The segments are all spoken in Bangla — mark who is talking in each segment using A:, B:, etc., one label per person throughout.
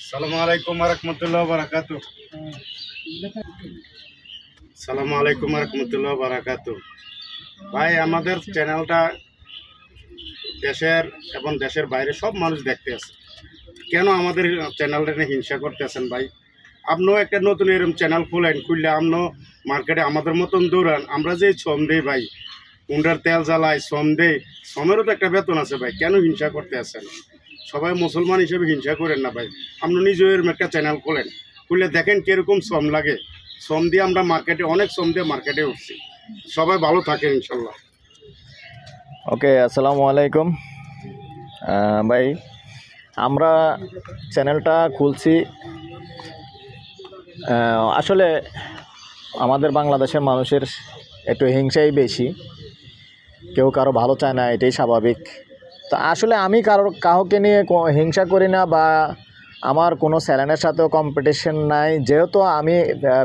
A: সালামু আলাইকুম রহমতুল্লাহ বারাকাতু। সালামু আলাইকুম রহমতুল্লাহ বারাকাতু। ভাই, আমাদের চ্যানেলটা দেশের এবং দেশের বাইরে সব মানুষ দেখতে আছে। কেন আমাদের চ্যানেলটা নিয়ে হিংসা করতেছেন ভাই? আপনিও একটা নতুন এরকম চ্যানেল খুললে আপনিও মার্কেটে আমাদের মতন দৌড়ান। আমরা যে শ্রম দেই ভাই, উন্ডার তেল জ্বালাই, শ্রম দেই, শ্রমেরও তো একটা বেতন আছে ভাই। কেন হিংসা করতে আছেন? সবাই মুসলমান হিসেবে হিংসা করেন না ভাই। আপনি নিজেও এরকম একটা চ্যানেল খুললে দেখেন কীরকম শ্রম লাগে। শ্রম দিয়ে আমরা মার্কেটে অনেক শ্রম দিয়ে মার্কেটে উঠছি। সবাই ভালো থাকেন ইনশাল্লাহ।
B: ওকে, আসসালামু আলাইকুম। ভাই, আমরা চ্যানেলটা খুলছি, আসলে আমাদের বাংলাদেশের মানুষের একটু হিংসাই বেশি, কেউ কারো ভালো চায় না, এটাই স্বাভাবিক। তো আসলে আমি কাউকে নিয়ে হিংসা করি না, বা আমার কোনো চ্যানেলের সাথেও কম্পিটিশন নাই। যেহেতু আমি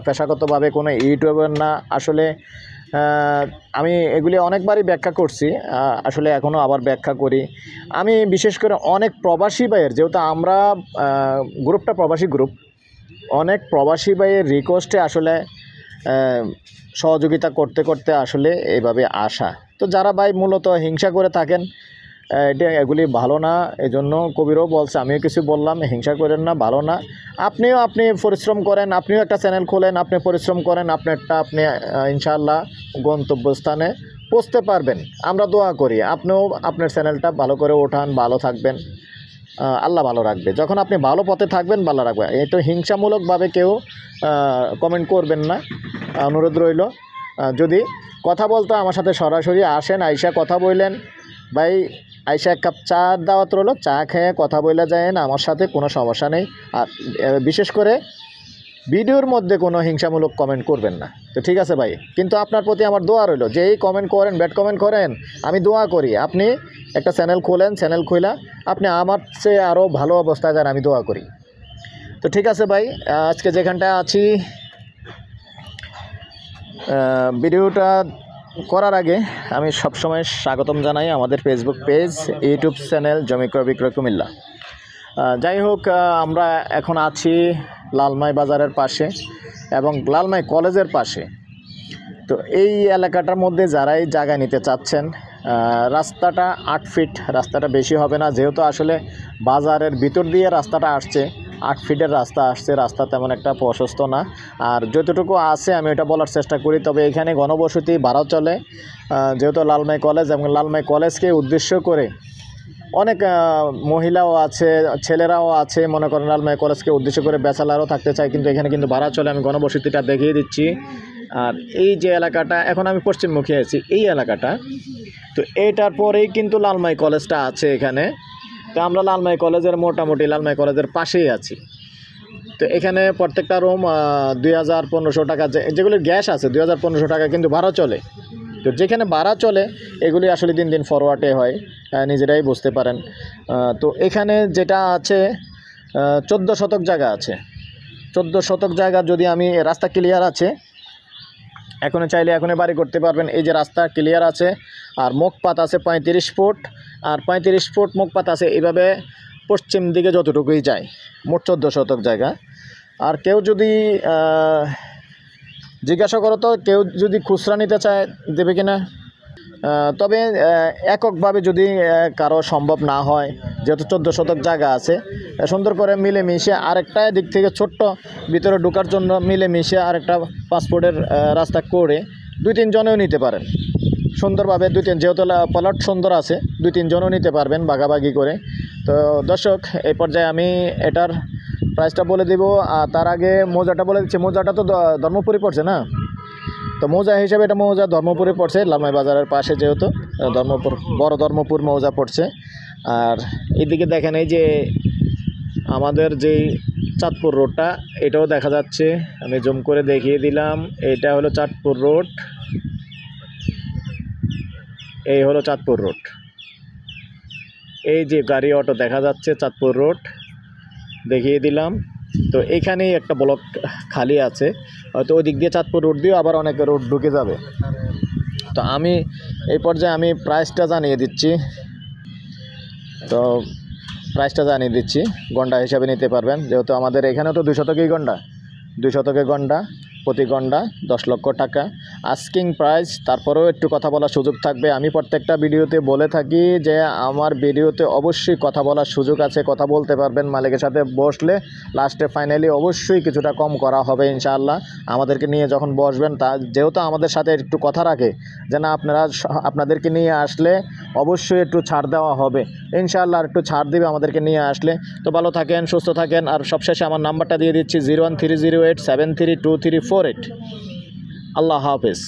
B: পেশাগতভাবে কোনো ইউটিউবার না, আসলে আমি এগুলি অনেকবারই ব্যাখ্যা করছি, আসলে এখনও আবার ব্যাখ্যা করি। আমি বিশেষ করে অনেক প্রবাসী ভাইয়ের, যেহেতু আমরা গ্রুপটা প্রবাসী গ্রুপ, অনেক প্রবাসী ভাইয়ের রিকোয়েস্টে আসলে সহযোগিতা করতে করতে আসলে এইভাবে আসা। তো যারা ভাই মূলত হিংসা করে থাকেন, এগুলি ভালো না। এজন্য কবিরও বলছে, আমিও কিছু বললাম, হিংসা করেন না, ভালো না। আপনি পরিশ্রম করেন, আপনিও একটা চ্যানেল খোলেন, আপনি পরিশ্রম করেন, আপনি ইনশাআল্লাহ গন্তব্যস্থানে পৌঁছতে পারবেন। আমরা দোয়া করি আপনিও আপনার চ্যানেলটা ভালো করে ওঠান, ভালো থাকবেন, আল্লাহ ভালো রাখবে। যখন আপনি ভালো পথে থাকবেন, ভালো রাখবে। এই তো হিংসামূলকভাবে কেউ কমেন্ট করবেন না, অনুরোধ রইল। যদি কথা বলতো আমার সাথে সরাসরি আসেন, আইসা কথা বললেন। ভাই, আইসা এক কাপ চা দাওয়াত রইল, চা খেয়ে কথা বলে যায়েন, আমার সাথে কোনো সমস্যা নেই। আর বিশেষ করে ভিডিওর মধ্যে কোনো হিংসামূলক কমেন্ট করবেন না। তো ঠিক আছে ভাই, কিন্তু আপনার প্রতি আমার দোয়া রইল, যে এই কমেন্ট করেন, ব্যাড কমেন্ট করেন, আমি দোয়া করি আপনি একটা চ্যানেল খোলেন, চ্যানেল খুলে আপনি আমার চেয়ে আরও ভালো অবস্থায় যান, আমি দোয়া করি। তো ঠিক আছে ভাই, আজকে যেখানটায় আছি, ভিডিওটা করার আগে আমি সবসময় স্বাগতম জানাই আমাদের ফেসবুক পেজ, ইউটিউব চ্যানেল জমি ক্রয় বিক্রয় কুমিল্লা। যাই হোক, আমরা এখন আছি লালমাই বাজারের পাশে এবং লালমাই কলেজের পাশে। তো এই এলাকাটার মধ্যে যারাই জায়গা নিতে চাচ্ছেন, রাস্তাটা 8 ফিট, রাস্তাটা বেশি হবে না, যেহেতু আসলে বাজারের ভিতর দিয়ে রাস্তাটা আসছে, 8 ফিটের রাস্তা আসছে। রাস্তা তেমন একটা প্রশস্ত না, আর যতটুকু আছে আমি এটা বলার চেষ্টা করি। তবে এখানে ঘনবসতি ভাড়া চলে, যেহেতু লালমাই কলেজ, এবং লালমাই কলেজকে উদ্দেশ্য করে অনেক মহিলাও আছে, ছেলেরাও আছে, মনে করেন লালমাই কলেজকে উদ্দেশ্য করে ব্যাচেলারও থাকতে চায়, কিন্তু এখানে কিন্তু ভাড়া চলে। আমি ঘনবসতিটা দেখিয়ে দিচ্ছি। আর এই যে এলাকাটা, এখন আমি পশ্চিমমুখী আছি, এই এলাকাটা, তো এইটার পরেই কিন্তু লালমাই কলেজটা আছে এখানে। তো আমরা লালমাই কলেজের মোটামুটি লালমাই কলেজের পাশেই আছি। তো এখানে প্রত্যেকটা রুম 2500 টাকা, যেগুলির গ্যাস আছে 2500 টাকা কিন্তু ভাড়া চলে। তো যেখানে ভাড়া চলে এগুলি আসলে দিন দিন ফরওয়ার্ডে হয়, নিজেরাই বুঝতে পারেন। তো এখানে যেটা আছে 14 শতক জায়গা আছে। 14 শতক জায়গা, যদি আমি রাস্তা ক্লিয়ার আছে, এখনই চাইলে এখনই বাড়ি করতে পারবেন। এই যে রাস্তা ক্লিয়ার আছে, আর মুখপাত আছে 35 ফুট, আর 35 ফুট মুখপাত আছে। এইভাবে পশ্চিম দিকে যতটুকুই যায়, মোট 14 শতক জায়গা। আর কেউ যদি জিজ্ঞাসা করো তো, কেউ যদি খুচরা নিতে চায় দেবে কিনা, তবে এককভাবে যদি কারো সম্ভব না হয়, যেহেতু 14 শতক জায়গা আছে, সুন্দর করে মিলেমিশে আরেকটা দিক থেকে ছোট্ট ভিতরে ঢোকার জন্য মিলেমিশে আরেকটা পাসপোর্টের রাস্তা করে 2-3 জনেও নিতে পারেন সুন্দরভাবে। 2-3, যেহেতু প্লট সুন্দর আছে, 2-3 জনও নিতে পারবেন ভাগাভাগি করে। তো দর্শক, এই পর্যায়ে আমি এটার প্রাইসটা বলে দিব। আর তার আগে মৌজাটা বলে দিচ্ছি। মৌজাটা তো ধর্মপুরে পড়ছে না, তো মৌজা হিসেবে এটা মৌজা ধর্মপুরে পড়ছে, লালমাই বাজারের পাশে, যেহেতু ধর্মপুর, বড় ধর্মপুর মৌজা পড়ছে। আর এদিকে দেখেন, এই যে আমাদের যেই চাঁদপুর রোডটা, এটাও দেখা যাচ্ছে, আমি জুম করে দেখিয়ে দিলাম। এটা হলো চাঁদপুর রোড, এই হলো চাঁদপুর রোড। এই যে গাড়ি অটো দেখা যাচ্ছে, চাঁদপুর রোড দেখিয়ে দিলাম। তো এখানেই একটা ব্লক খালি আছে, হয়তো ওই দিক দিয়ে চাঁদপুর রোড দিয়েও আবার অনেক রোড ঢুকে যাবে। তো আমি এই পর্যায়ে আমি প্রাইসটা জানিয়ে দিচ্ছি। তো প্রাইসটা জানিয়ে দিচ্ছি, গন্ডা হিসাবে নিতে পারবেন, যেহেতু আমাদের এখানে তো 2 শতকেই গন্ডা, 2 শতকে গন্ডা, প্রতি গন্ডা 10 লক্ষ টাকা আস্কিং প্রাইস। তারপরেও একটু কথা বলার সুযোগ থাকবে। আমি প্রত্যেকটা ভিডিওতে বলে থাকি যে আমার ভিডিওতে অবশ্যই কথা বলার সুযোগ আছে, কথা বলতে পারবেন, মালিকের সাথে বসলে লাস্টে ফাইনালি অবশ্যই কিছুটা কম করা হবে ইনশাআল্লাহ। আমাদেরকে নিয়ে যখন বসবেন, তা যেহেতু আমাদের সাথে একটু কথা রাখে যে না আপনাদেরকে নিয়ে আসলে অবশ্যই একটু ছাড় দেওয়া হবে ইনশাআল্লাহ, আর একটু ছাড় দিবে আমাদেরকে নিয়ে আসলে। তো ভালো থাকেন, সুস্থ থাকেন, আর সবশেষে আমার নাম্বারটা দিয়ে দিচ্ছি 01308732348। আল্লাহ হাফেজ।